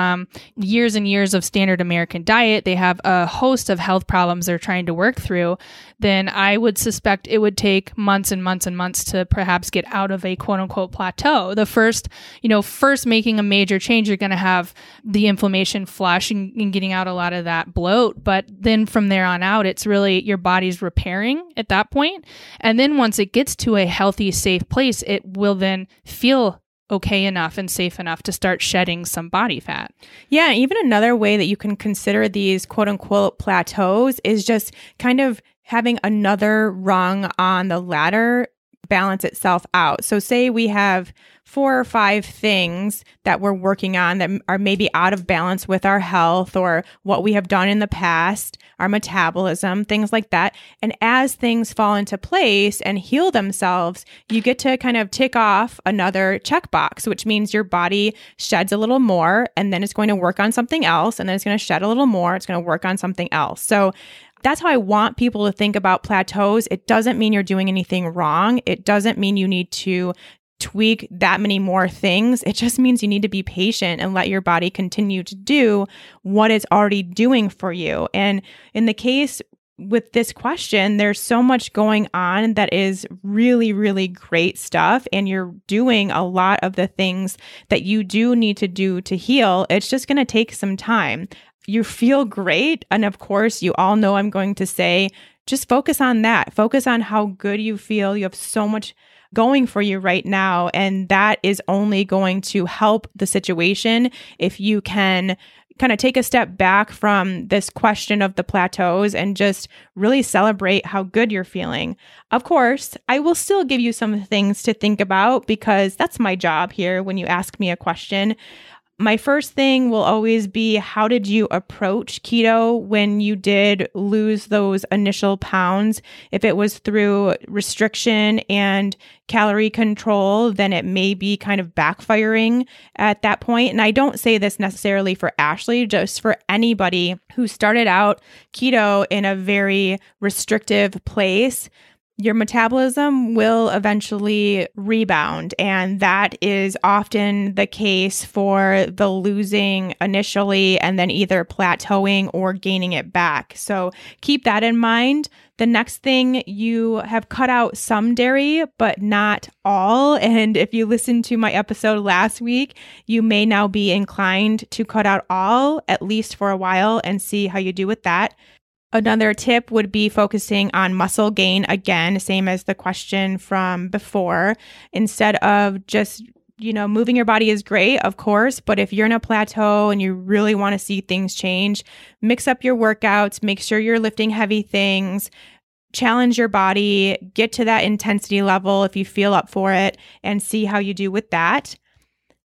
years and years of standard American diet, they have a host of health problems they're trying to work through, then I would suspect it would take months and months and months to perhaps get out of a quote unquote plateau. The first making a major change, you're going to have the inflammation flush and getting out a lot of that bloat. But then from there on out, it's really your body's repairing at that point. And then once it gets to a healthy, safe place, it will then feel okay enough and safe enough to start shedding some body fat.
Yeah, even another way that you can consider these quote unquote plateaus is just kind of having another rung on the ladder balance itself out. So say we have 4 or 5 things that we're working on that are maybe out of balance with our health or what we have done in the past, our metabolism, things like that. And as things fall into place and heal themselves, you get to kind of tick off another checkbox, which means your body sheds a little more, and then it's going to work on something else, and then it's going to shed a little more, it's going to work on something else. So that's how I want people to think about plateaus. It doesn't mean you're doing anything wrong. It doesn't mean you need to tweak that many more things. It just means you need to be patient and let your body continue to do what it's already doing for you. And in the case with this question, there's so much going on that is really, really great stuff. And you're doing a lot of the things that you do need to do to heal. It's just going to take some time. You feel great. And of course, you all know I'm going to say, just focus on that. Focus on how good you feel. You have so much going for you right now. And that is only going to help the situation if you can kind of take a step back from this question of the plateaus and just really celebrate how good you're feeling. Of course, I will still give you some things to think about because that's my job here when you ask me a question. My first thing will always be, how did you approach keto when you did lose those initial pounds? If it was through restriction and calorie control, then it may be kind of backfiring at that point. And I don't say this necessarily for Ashley, just for anybody who started out keto in a very restrictive place. Your metabolism will eventually rebound, and that is often the case for the losing initially and then either plateauing or gaining it back. So keep that in mind. The next thing, you have cut out some dairy, but not all. And if you listened to my episode last week, you may now be inclined to cut out all, at least for a while, and see how you do with that. Another tip would be focusing on muscle gain, again, same as the question from before. Instead of just, moving your body is great, of course, but if you're in a plateau and you really want to see things change, mix up your workouts, make sure you're lifting heavy things, challenge your body, get to that intensity level if you feel up for it, and see how you do with that.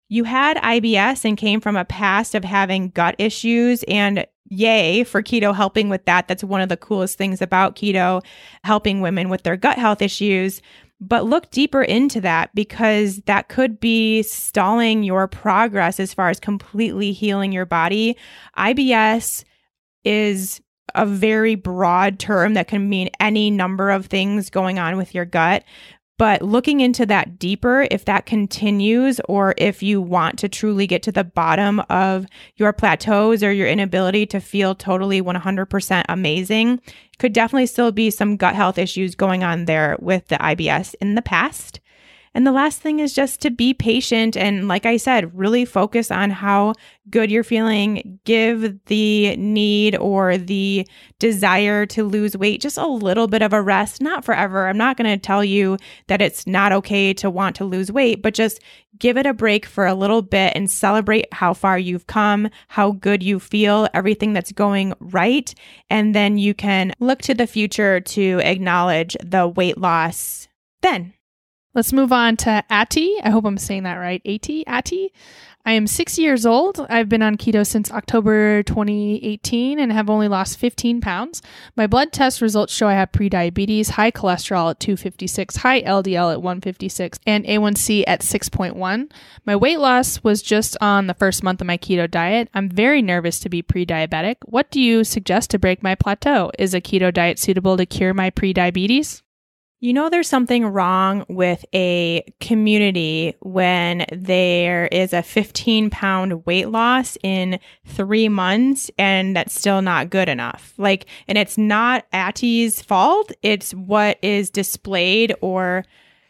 You had IBS and came from a past of having gut issues, and yay for keto helping with that. That's one of the coolest things about keto, helping women with their gut health issues. But look deeper into that, because that could be stalling your progress as far as completely healing your body. IBS is a very broad term that can mean any number of things going on with your gut. But looking into that deeper, if that continues, or if you want to truly get to the bottom of your plateaus or your inability to feel totally 100% amazing, could definitely still be some gut health issues going on there with the IBS in the past. And the last thing is just to be patient. And like I said, really focus on how good you're feeling. Give the need or the desire to lose weight just a little bit of a rest, not forever. I'm not going to tell you that it's not okay to want to lose weight, but just give it a break for a little bit and celebrate how far you've come, how good you feel, everything that's going right. And then you can look to the future to acknowledge the weight loss then.
Let's move on to Ati. I hope I'm saying that right. Ati. I am 60 years old. I've been on keto since October 2018 and have only lost 15 pounds. My blood test results show I have prediabetes, high cholesterol at 256, high LDL at 156, and A1C at 6.1. My weight loss was just on the first month of my keto diet. I'm very nervous to be pre-diabetic. What do you suggest to break my plateau? Is a keto diet suitable to cure my prediabetes?
You know, there's something wrong with a community when there is a 15-pound weight loss in 3 months and that's still not good enough. And it's not Ati's fault. It's what is displayed or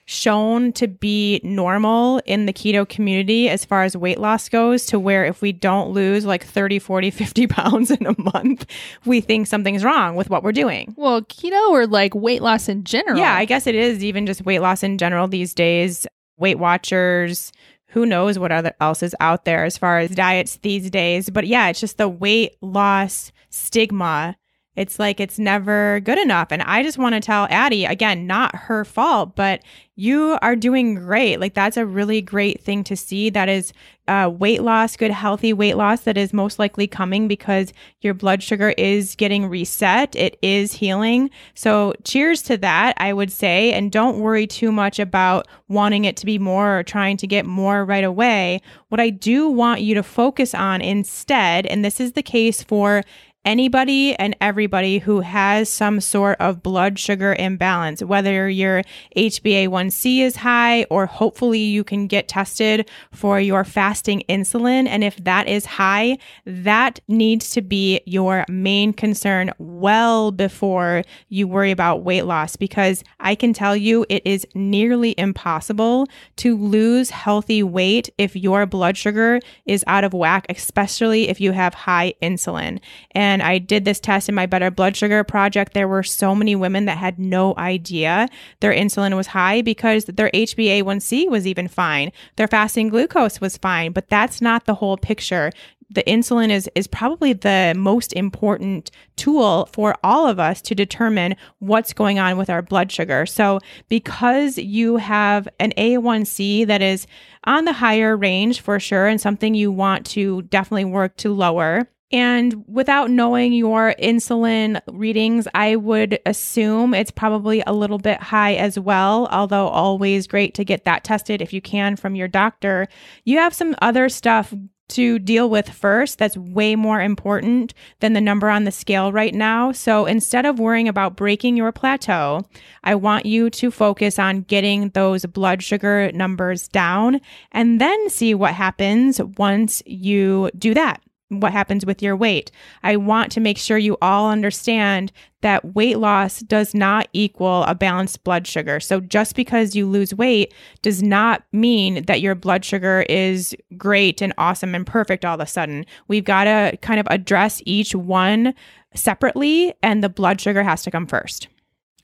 shown to be normal in the keto community as far as weight loss goes, to where if we don't lose 30, 40, 50 pounds in a month, we think something's wrong with what we're doing.
Well, keto or weight loss in general?
Yeah, I guess it is even just weight loss in general these days. Weight Watchers, who knows what else is out there as far as diets these days. But yeah, it's just the weight loss stigma. It's it's never good enough. And I just want to tell Addie, again, not her fault, but you are doing great. That's a really great thing to see. That is weight loss, good, healthy weight loss that is most likely coming because your blood sugar is getting reset. It is healing. So cheers to that, I would say. And don't worry too much about wanting it to be more or trying to get more right away. What I do want you to focus on instead, and this is the case for anybody and everybody who has some sort of blood sugar imbalance, whether your HbA1c is high, or hopefully you can get tested for your fasting insulin. And if that is high, that needs to be your main concern well before you worry about weight loss, because I can tell you it is nearly impossible to lose healthy weight if your blood sugar is out of whack, especially if you have high insulin. And I did this test in my Better Blood Sugar project. There were so many women that had no idea their insulin was high because their HbA1c was even fine. Their fasting glucose was fine, but that's not the whole picture. The insulin is probably the most important tool for all of us to determine what's going on with our blood sugar. So because you have an A1C that is on the higher range for sure, and something you want to definitely work to lower, and without knowing your insulin readings, I would assume it's probably a little bit high as well, although always great to get that tested if you can from your doctor. You have some other stuff to deal with first that's way more important than the number on the scale right now. So instead of worrying about breaking your plateau, I want you to focus on getting those blood sugar numbers down and then see what happens once you do that. What happens with your weight. I want to make sure you all understand that weight loss does not equal a balanced blood sugar. So just because you lose weight does not mean that your blood sugar is great and awesome and perfect all of a sudden. We've got to kind of address each one separately, and the blood sugar has to come first.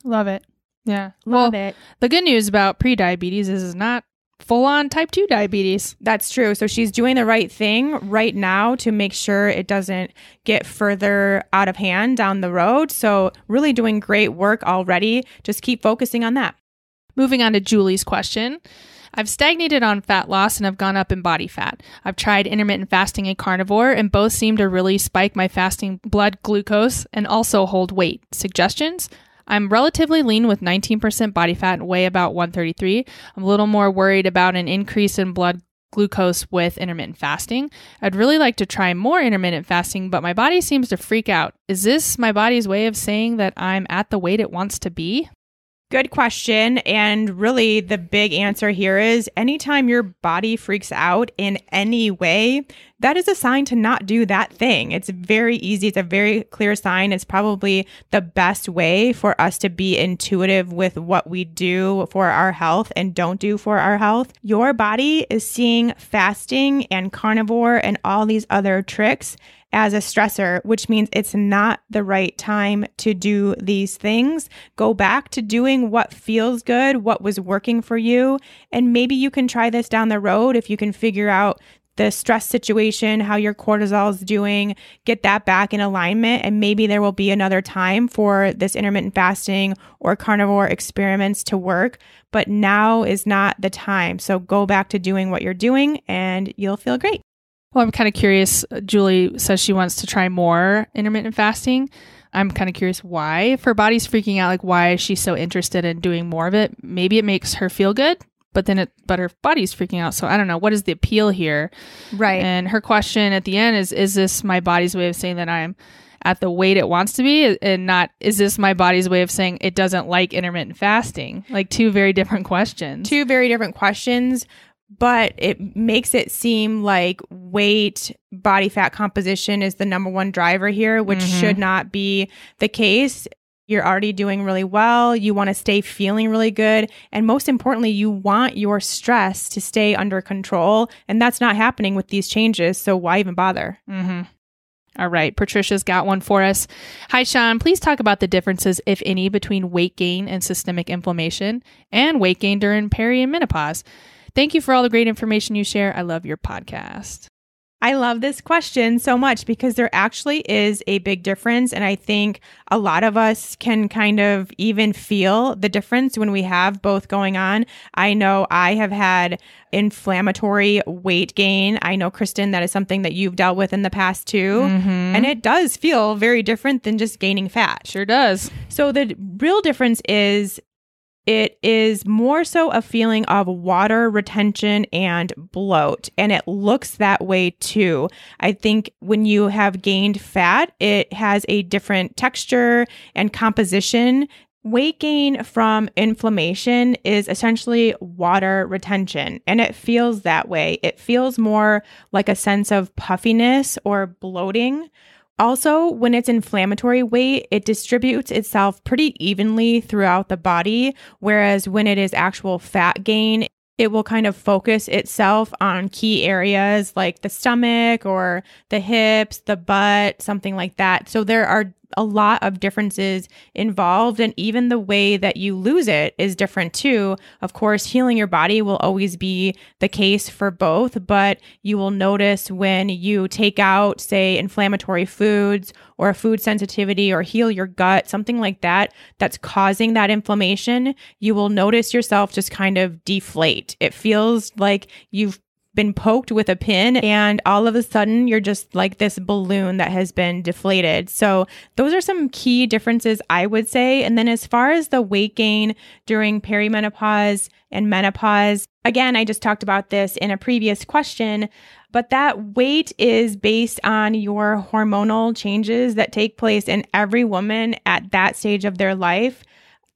Love it. Yeah.
Love it.
The good news about prediabetes is it's not full-on type 2 diabetes.
That's true. So she's doing the right thing right now to make sure it doesn't get further out of hand down the road. So really doing great work already. Just keep focusing on that.
Moving on to Julie's question. I've stagnated on fat loss and have gone up in body fat. I've tried intermittent fasting and carnivore, and both seem to really spike my fasting blood glucose and also hold weight. Suggestions? I'm relatively lean with 19% body fat and weigh about 133. I'm a little more worried about an increase in blood glucose with intermittent fasting. I'd really like to try more intermittent fasting, but my body seems to freak out. Is this my body's way of saying that I'm at the weight it wants to be?
Good question. And really, the big answer here is anytime your body freaks out in any way, that is a sign to not do that thing. It's very easy. It's a very clear sign. It's probably the best way for us to be intuitive with what we do for our health and don't do for our health. Your body is seeing fasting and carnivore and all these other tricks as a stressor, which means it's not the right time to do these things. Go back to doing what feels good, what was working for you. And maybe you can try this down the road if you can figure out the stress situation, how your cortisol is doing, get that back in alignment. And maybe there will be another time for this intermittent fasting or carnivore experiments to work. But now is not the time. So go back to doing what you're doing and you'll feel great.
Well, I'm kind of curious. Julie says she wants to try more intermittent fasting. I'm kind of curious why. If her body's freaking out, like why is she so interested in doing more of it? Maybe it makes her feel good, but her body's freaking out. So I don't know. What is the appeal here?
Right.
And her question at the end is this my body's way of saying that I'm at the weight it wants to be, and not, is this my body's way of saying it doesn't like intermittent fasting? Like two very different questions. But it makes it seem like weight, body fat composition is the number one driver here, which should not be the case. You're already doing really well. You want to stay feeling really good. And most importantly, you want your stress to stay under control. And that's not happening with these changes. So why even bother? All right. Patricia's got one for us. Hi, Sean. Please talk about the differences, if any, between weight gain and systemic inflammation and weight gain during peri and menopause. Thank you for all the great information you share. I love your podcast.
I love this question so much because there actually is a big difference. And I think a lot of us can kind of even feel the difference when we have both going on. I know I have had inflammatory weight gain. I know, Kristen, that is something that you've dealt with in the past too. And it does feel very different than just gaining fat.
Sure does.
So the real difference is it is more so a feeling of water retention and bloat, and it looks that way too. I think when you have gained fat, it has a different texture and composition. Weight gain from inflammation is essentially water retention, and it feels that way. It feels more like a sense of puffiness or bloating. Also, when it's inflammatory weight, it distributes itself pretty evenly throughout the body, whereas when it is actual fat gain, it will kind of focus itself on key areas like the stomach or the hips, the butt, something like that. So there are a lot of differences involved, and even the way that you lose it is different too. Of course, healing your body will always be the case for both, but you will notice when you take out, say, inflammatory foods or a food sensitivity or heal your gut, something like that, that's causing that inflammation, you will notice yourself just kind of deflate. It feels like you've been poked with a pin and all of a sudden you're just like this balloon that has been deflated. So those are some key differences, I would say. And then as far as the weight gain during perimenopause and menopause, again, I just talked about this in a previous question, but that weight is based on your hormonal changes that take place in every woman at that stage of their life.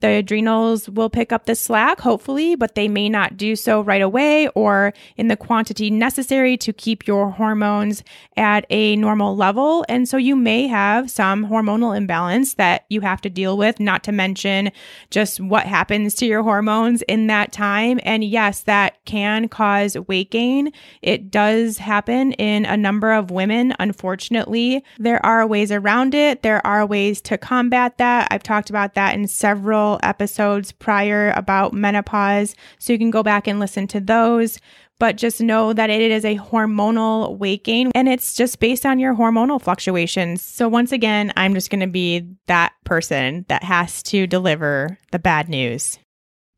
The adrenals will pick up the slack, hopefully, but they may not do so right away or in the quantity necessary to keep your hormones at a normal level. And so you may have some hormonal imbalance that you have to deal with, not to mention just what happens to your hormones in that time. And yes, that can cause weight gain. It does happen in a number of women, unfortunately. There are ways around it. There are ways to combat that. I've talked about that in several episodes prior about menopause, so you can go back and listen to those. But just know that it is a hormonal weight gain, and it's just based on your hormonal fluctuations. So once again, I'm just going to be that person that has to deliver the bad news.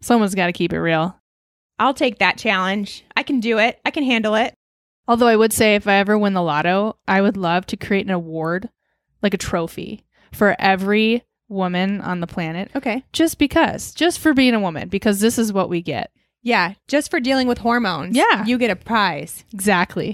Someone's got to keep it real.
I'll take that challenge. I can do it. I can handle it.
Although I would say if I ever win the lotto, I would love to create an award, like a trophy, for every woman on the planet.
Okay.
Just for being a woman, because this is what we get.
Yeah. Just for dealing with hormones.
Yeah.
You get a prize.
Exactly.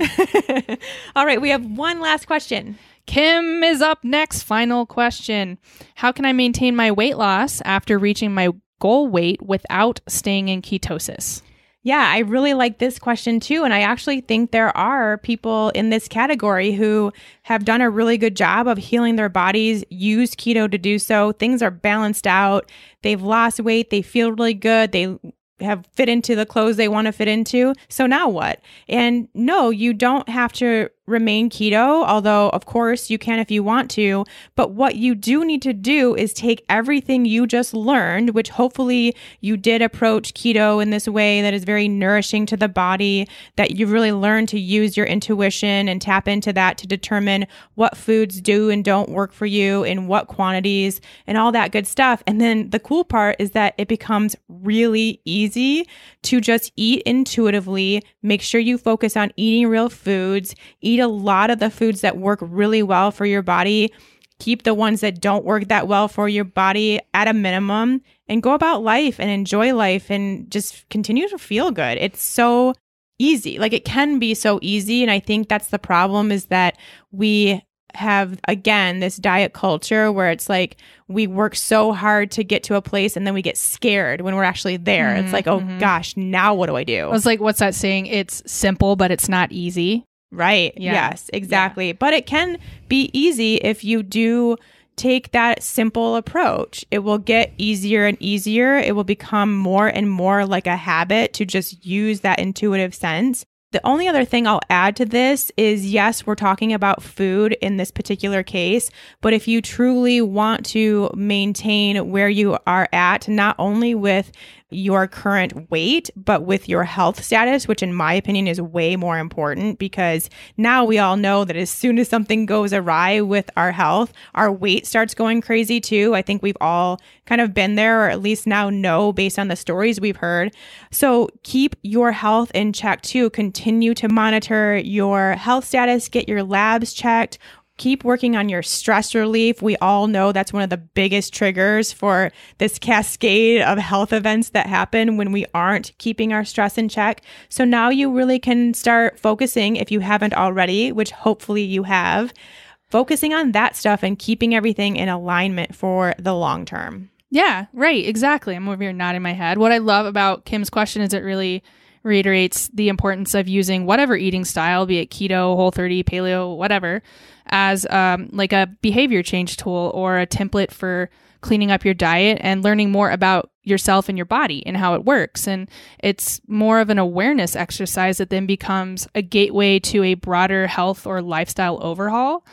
All right. We have one last question.
Kim is up next. Final question. How can I maintain my weight loss after reaching my goal weight without staying in ketosis?
Yeah, I really like this question too. And I actually think there are people in this category who have done a really good job of healing their bodies, use keto to do so. Things are balanced out. They've lost weight. They feel really good. They have fit into the clothes they want to fit into. So now what? And no, you don't have to remain keto, although of course you can if you want to. But what you do need to do is take everything you just learned, which hopefully you did approach keto in this way that is very nourishing to the body, that you've really learned to use your intuition and tap into that to determine what foods do and don't work for you in what quantities and all that good stuff. And then the cool part is that it becomes really easy to just eat intuitively. Make sure you focus on eating real foods, eat a lot of the foods that work really well for your body, keep the ones that don't work that well for your body at a minimum, and go about life and enjoy life and just continue to feel good. It's so easy. Like, it can be so easy. And I think that's the problem, is that we have, again, this diet culture where it's like we work so hard to get to a place and then we get scared when we're actually there. It's like, oh gosh, now what do I do?
I was like, what's that saying? It's simple, but it's not easy.
Right. Yeah. Yes, exactly. Yeah. But it can be easy if you do take that simple approach. It will get easier and easier. It will become more and more like a habit to just use that intuitive sense. The only other thing I'll add to this is, yes, we're talking about food in this particular case, but if you truly want to maintain where you are at, not only with your current weight, but with your health status, which in my opinion is way more important, because now we all know that as soon as something goes awry with our health, our weight starts going crazy too. I think we've all kind of been there, or at least now know based on the stories we've heard. So keep your health in check too. Continue to monitor your health status, get your labs checked. Keep working on your stress relief. We all know that's one of the biggest triggers for this cascade of health events that happen when we aren't keeping our stress in check. So now you really can start focusing, if you haven't already, which hopefully you have, focusing on that stuff and keeping everything in alignment for the long term.
Yeah, right. Exactly. I'm over here nodding my head. What I love about Kim's question is it really reiterates the importance of using whatever eating style, be it keto, Whole30, paleo, whatever, as like a behavior change tool or a template for cleaning up your diet and learning more about yourself and your body and how it works. And it's more of an awareness exercise that then becomes a gateway to a broader health or lifestyle overhaul.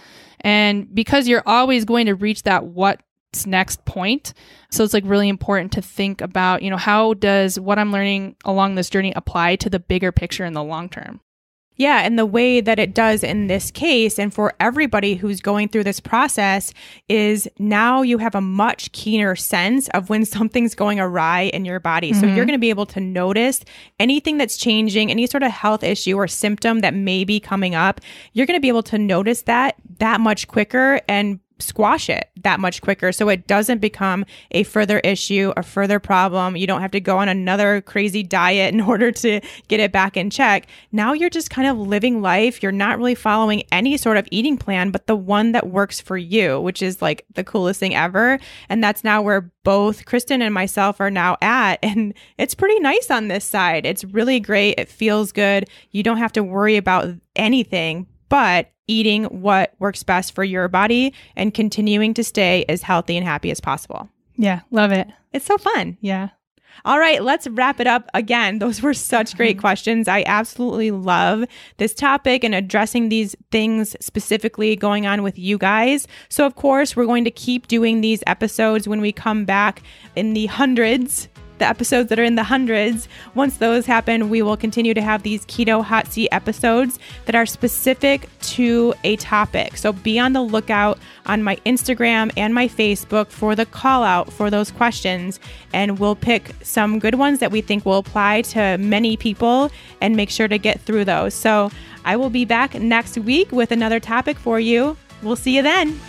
And because you're always going to reach that what's next point. So it's like really important to think about, how does what I'm learning along this journey apply to the bigger picture in the long term?
Yeah, and the way that it does in this case, and for everybody who's going through this process, is now you have a much keener sense of when something's going awry in your body. So you're going to be able to notice anything that's changing, any sort of health issue or symptom that may be coming up. You're going to be able to notice that much quicker and squash it that much quicker, so it doesn't become a further issue, a further problem. You don't have to go on another crazy diet in order to get it back in check. Now you're just kind of living life. You're not really following any sort of eating plan, but the one that works for you, which is like the coolest thing ever. And that's now where both Kristen and myself are now at. And it's pretty nice on this side. It's really great. It feels good. You don't have to worry about anything but eating what works best for your body and continuing to stay as healthy and happy as possible.
Yeah, love it.
It's so fun.
Yeah.
All right, let's wrap it up. Again, those were such great questions. I absolutely love this topic and addressing these things specifically going on with you guys. So, of course, we're going to keep doing these episodes when we come back in the hundreds. The episodes that are in the hundreds. Once those happen, we will continue to have these Keto Hot Seat episodes that are specific to a topic. So be on the lookout on my Instagram and my Facebook for the call out for those questions. And we'll pick some good ones that we think will apply to many people and make sure to get through those. So I will be back next week with another topic for you. We'll see you then.